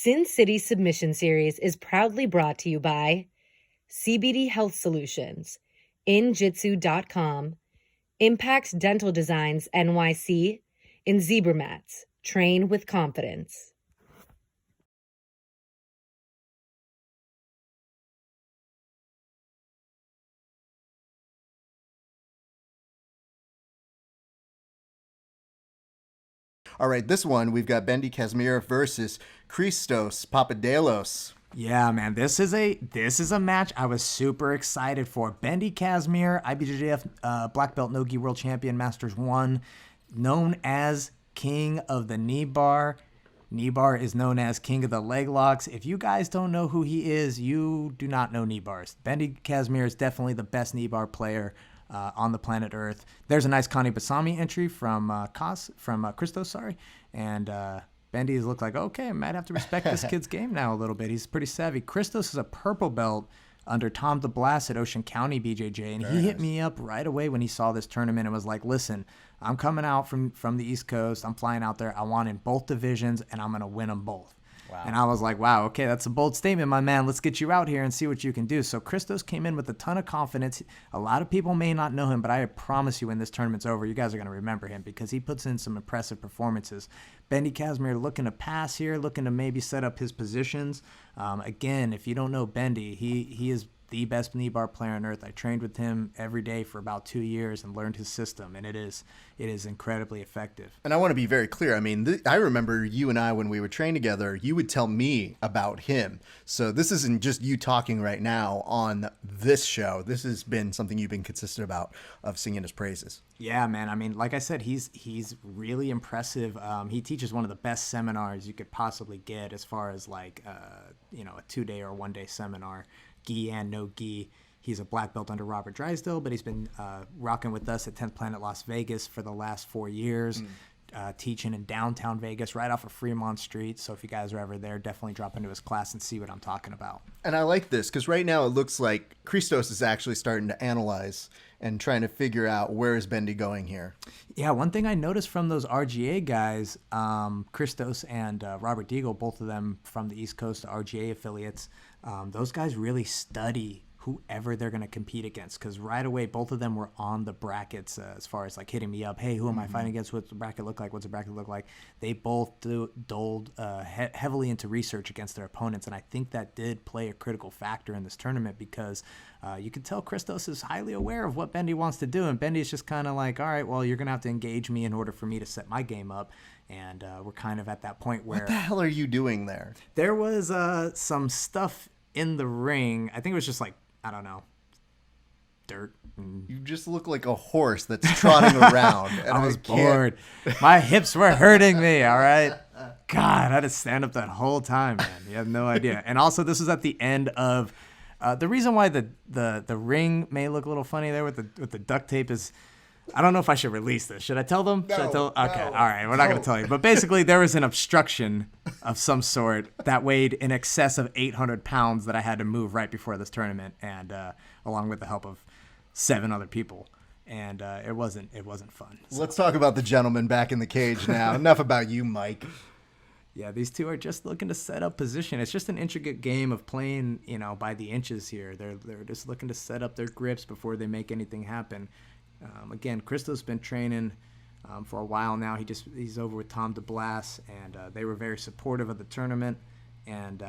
Sin City Submission Series is proudly brought to you by CBD Health Solutions, InJitsu.com, Impact Dental Designs NYC, and Zebra Mats. Train with confidence. All right, this one, we've got Bendy Casmir versus Christos Papadelos. Yeah, man, this is a match I was super excited for. Bendy Casmir, IBJJF Black Belt Nogi World Champion, Masters 1, known as King of the Knee Bar. Knee bar is known as King of the Leg Locks. If you guys don't know who he is, you do not know knee bars. Bendy Casmir is definitely the best knee bar player on the planet Earth. There's a nice Connie Basami entry from Christos, and Bendy's looked like, okay, I might have to respect this kid's game now a little bit. He's pretty savvy. Christos is a purple belt under Tom DeBlass at Ocean County BJJ, and he hit me up right away when he saw this tournament and was like, listen, I'm coming out from the East Coast. I'm flying out there. I want in both divisions, and I'm going to win them both. Wow. And I was like, wow, okay, that's a bold statement, my man. Let's get you out here and see what you can do. So Christos came in with a ton of confidence. A lot of people may not know him, but I promise you when this tournament's over, you guys are going to remember him because he puts in some impressive performances. Bendy Casmir looking to pass here, looking to maybe set up his positions. Again, if you don't know Bendy, he is the best knee bar player on earth. I trained with him every day for about 2 years and learned his system, and it is incredibly effective. And I want to be very clear. I mean, I remember you and I, when we would train together, you would tell me about him. So this isn't just you talking right now on this show. This has been something you've been consistent about, of singing his praises. Yeah, man. I mean, like I said, he's really impressive. He teaches one of the best seminars you could possibly get as far as like, a 2-day or 1-day seminar. Gi and no gi. He's a black belt under Robert Drysdale, but he's been rocking with us at 10th Planet Las Vegas for the last 4 years, teaching in downtown Vegas right off of Fremont Street. So if you guys are ever there, definitely drop into his class and see what I'm talking about. And I like this because right now it looks like Christos is actually starting to analyze and trying to figure out where is Bendy going here. Yeah, one thing I noticed from those RGA guys, Christos and Robert Deagle, both of them from the East Coast RGA affiliates, those guys really study whoever they're going to compete against, because right away both of them were on the brackets as far as like hitting me up, hey, who am I fighting against, what's the bracket look like, they both doled heavily into research against their opponents, and I think that did play a critical factor in this tournament because you could tell Christos is highly aware of what Bendy wants to do, and Bendy's just kind of like, all right, well, you're going to have to engage me in order for me to set my game up. And we're kind of at that point where... What the hell are you doing there? There was some stuff in the ring. I think it was just like, I don't know, dirt. You just look like a horse that's trotting around. And I was bored. My hips were hurting me, all right? God, I had to stand up that whole time, man. You have no idea. And also, this was at the end of... the reason why the ring may look a little funny there with the duct tape is... I don't know if I should release this. Should I tell them? No, Okay, all right. We're not going to tell you. But basically, there was an obstruction of some sort that weighed in excess of 800 pounds that I had to move right before this tournament, and along with the help of 7 other people. And it wasn't fun. So. Let's talk about the gentleman back in the cage now. Enough about you, Mike. Yeah, these two are just looking to set up position. It's just an intricate game of playing, by the inches here. They're just looking to set up their grips before they make anything happen. Again, Christos been training for a while now. He's over with Tom DeBlass, and they were very supportive of the tournament. And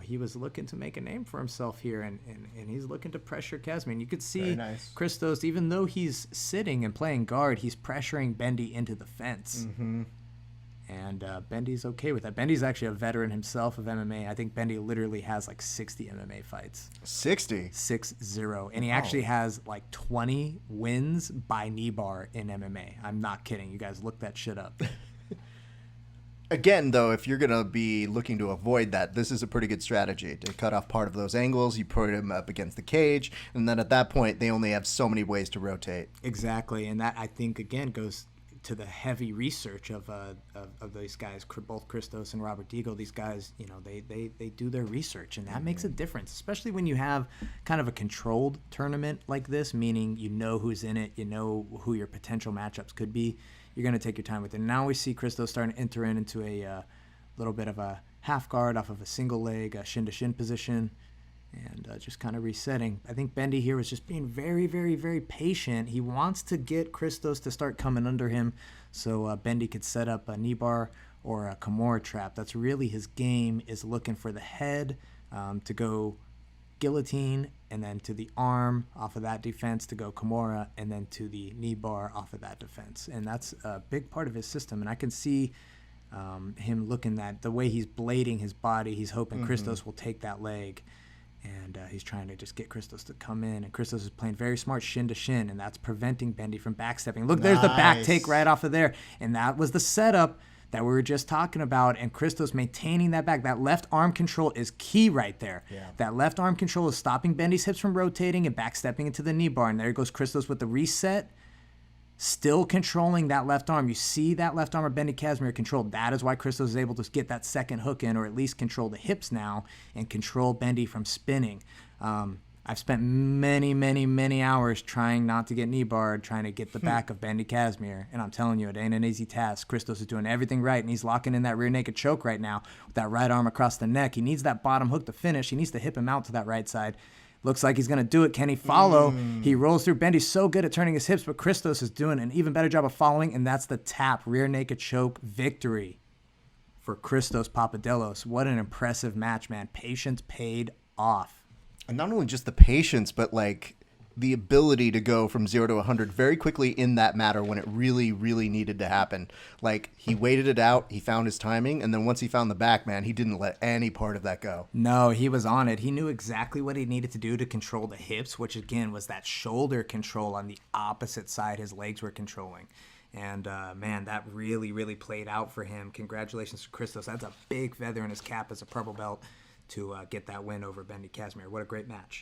he was looking to make a name for himself here, and he's looking to pressure Casmir. And you could see Christos, even though he's sitting and playing guard, he's pressuring Bendy into the fence. Mm-hmm. And Bendy's okay with that. Bendy's actually a veteran himself of MMA. I think Bendy literally has like 60 MMA fights. 60? 60. And he actually has like 20 wins by knee bar in MMA. I'm not kidding. You guys look that shit up. Again, though, if you're going to be looking to avoid that, this is a pretty good strategy to cut off part of those angles. You put him up against the cage, and then at that point, they only have so many ways to rotate. Exactly. And that, I think, again, goes to the heavy research of these guys, both Christos and Robert Deagle. These guys, they do their research, and that makes a difference, especially when you have kind of a controlled tournament like this, meaning you know who's in it, you know who your potential matchups could be. You're going to take your time with it. Now we see Christos starting to enter into a little bit of a half guard off of a single leg, a shin-to-shin position, and just kind of resetting. I think Bendy here was just being very, very, very patient. He wants to get Christos to start coming under him so Bendy could set up a knee bar or a Kimura trap. That's really his game, is looking for the head to go guillotine, and then to the arm off of that defense to go Kimura, and then to the knee bar off of that defense. And that's a big part of his system. And I can see him looking at the way he's blading his body. He's hoping Christos will take that leg. And he's trying to just get Christos to come in. And Christos is playing very smart shin to shin, and that's preventing Bendy from backstepping. Look, there's the back take right off of there. And that was the setup that we were just talking about. And Christos maintaining that back. That left arm control is key right there. Yeah. That left arm control is stopping Bendy's hips from rotating and backstepping into the knee bar. And there goes Christos with the reset. Still controlling that left arm. You see that left arm of Bendy Casmir controlled. That is why Christos is able to get that second hook in, or at least control the hips now and control Bendy from spinning. I've spent many, many, many hours trying not to get knee barred, trying to get the back of Bendy Casmir. And I'm telling you, it ain't an easy task. Christos is doing everything right, and he's locking in that rear naked choke right now with that right arm across the neck. He needs that bottom hook to finish. He needs to hip him out to that right side. Looks like he's going to do it. Can he follow? He rolls through. Bendy's so good at turning his hips, but Christos is doing an even better job of following, and that's the tap, rear naked choke victory for Christos Papadelos. What an impressive match, man. Patience paid off. And not only just the patience, but like the ability to go from 0 to 100 very quickly in that matter when it really, really needed to happen. Like, he waited it out, he found his timing, and then once he found the back, man, he didn't let any part of that go. No, he was on it. He knew exactly what he needed to do to control the hips, which again was that shoulder control on the opposite side his legs were controlling. And, man, that really, really played out for him. Congratulations to Christos. That's a big feather in his cap as a purple belt to get that win over Bendy Casmir. What a great match.